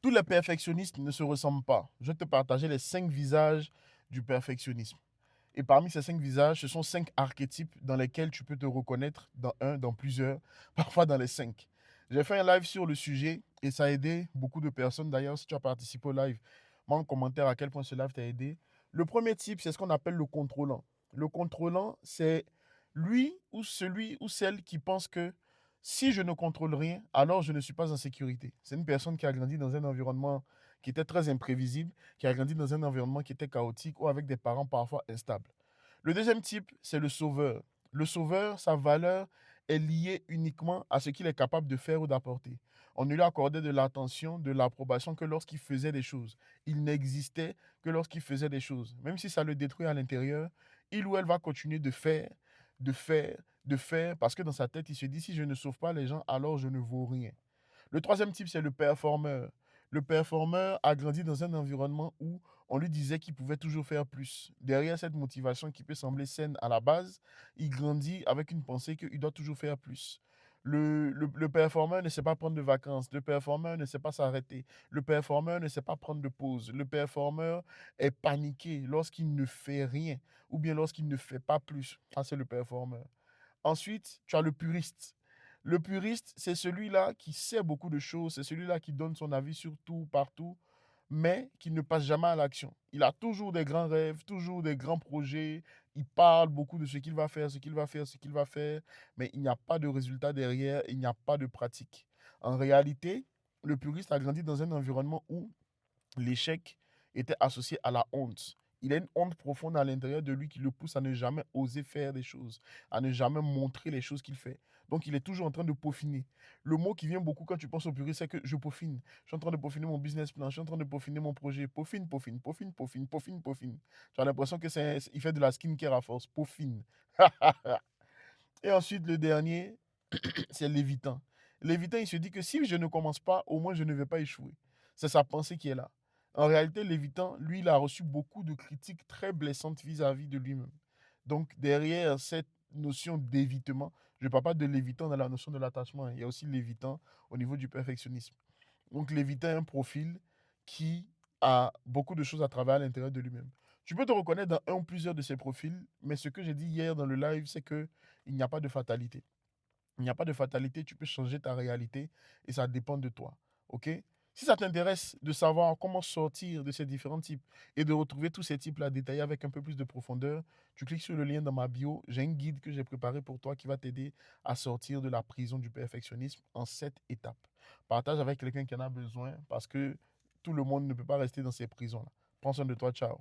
Tous les perfectionnistes ne se ressemblent pas. Je vais te partager les 5 visages du perfectionnisme. Et parmi ces 5 visages, ce sont 5 archétypes dans lesquels tu peux te reconnaître dans un, dans plusieurs, parfois dans les 5. J'ai fait un live sur le sujet et ça a aidé beaucoup de personnes. D'ailleurs, si tu as participé au live, mets en commentaire à quel point ce live t'a aidé. Le premier type, c'est ce qu'on appelle le contrôlant. Le contrôlant, c'est lui ou celui ou celle qui pense que si je ne contrôle rien, alors je ne suis pas en sécurité. C'est une personne qui a grandi dans un environnement qui était très imprévisible, qui a grandi dans un environnement qui était chaotique ou avec des parents parfois instables. Le deuxième type, c'est le sauveur. Le sauveur, sa valeur est liée uniquement à ce qu'il est capable de faire ou d'apporter. On ne lui accordait de l'attention, de l'approbation que lorsqu'il faisait des choses. Il n'existait que lorsqu'il faisait des choses. Même si ça le détruit à l'intérieur, il ou elle va continuer de faire, de faire, de faire, parce que dans sa tête, il se dit, si je ne sauve pas les gens, alors je ne vaux rien. Le troisième type, c'est le performeur. Le performeur a grandi dans un environnement où on lui disait qu'il pouvait toujours faire plus. Derrière cette motivation qui peut sembler saine à la base, il grandit avec une pensée qu'il doit toujours faire plus. Le performeur ne sait pas prendre de vacances. Le performeur ne sait pas s'arrêter. Le performeur ne sait pas prendre de pause. Le performeur est paniqué lorsqu'il ne fait rien ou bien lorsqu'il ne fait pas plus. Ça, c'est le performeur. Ensuite, tu as le puriste. Le puriste, c'est celui-là qui sait beaucoup de choses, c'est celui-là qui donne son avis sur tout, partout, mais qui ne passe jamais à l'action. Il a toujours des grands rêves, toujours des grands projets, il parle beaucoup de ce qu'il va faire, ce qu'il va faire, ce qu'il va faire, mais il n'y a pas de résultat derrière, il n'y a pas de pratique. En réalité, le puriste a grandi dans un environnement où l'échec était associé à la honte. Il a une honte profonde à l'intérieur de lui qui le pousse à ne jamais oser faire des choses, à ne jamais montrer les choses qu'il fait. Donc, il est toujours en train de peaufiner. Le mot qui vient beaucoup quand tu penses au puriste, c'est que je peaufine. Je suis en train de peaufiner mon business plan, je suis en train de peaufiner mon projet. Peaufine, peaufine, peaufine, peaufine, peaufine, peaufine. Tu as l'impression que il fait de la skincare à force. Peaufine. Et ensuite, le dernier, c'est l'évitant. L'évitant, il se dit que si je ne commence pas, au moins je ne vais pas échouer. C'est sa pensée qui est là. En réalité, l'évitant, lui, il a reçu beaucoup de critiques très blessantes vis-à-vis de lui-même. Donc, derrière cette notion d'évitement, je ne parle pas de l'évitant dans la notion de l'attachement, hein. Il y a aussi l'évitant au niveau du perfectionnisme. Donc, l'évitant est un profil qui a beaucoup de choses à travailler à l'intérieur de lui-même. Tu peux te reconnaître dans un ou plusieurs de ces profils, mais ce que j'ai dit hier dans le live, c'est qu'il n'y a pas de fatalité. Il n'y a pas de fatalité, tu peux changer ta réalité et ça dépend de toi. OK? Si ça t'intéresse de savoir comment sortir de ces différents types et de retrouver tous ces types-là détaillés avec un peu plus de profondeur, tu cliques sur le lien dans ma bio. J'ai un guide que j'ai préparé pour toi qui va t'aider à sortir de la prison du perfectionnisme en 7 étapes. Partage avec quelqu'un qui en a besoin parce que tout le monde ne peut pas rester dans ces prisons-là. Prends soin de toi, ciao.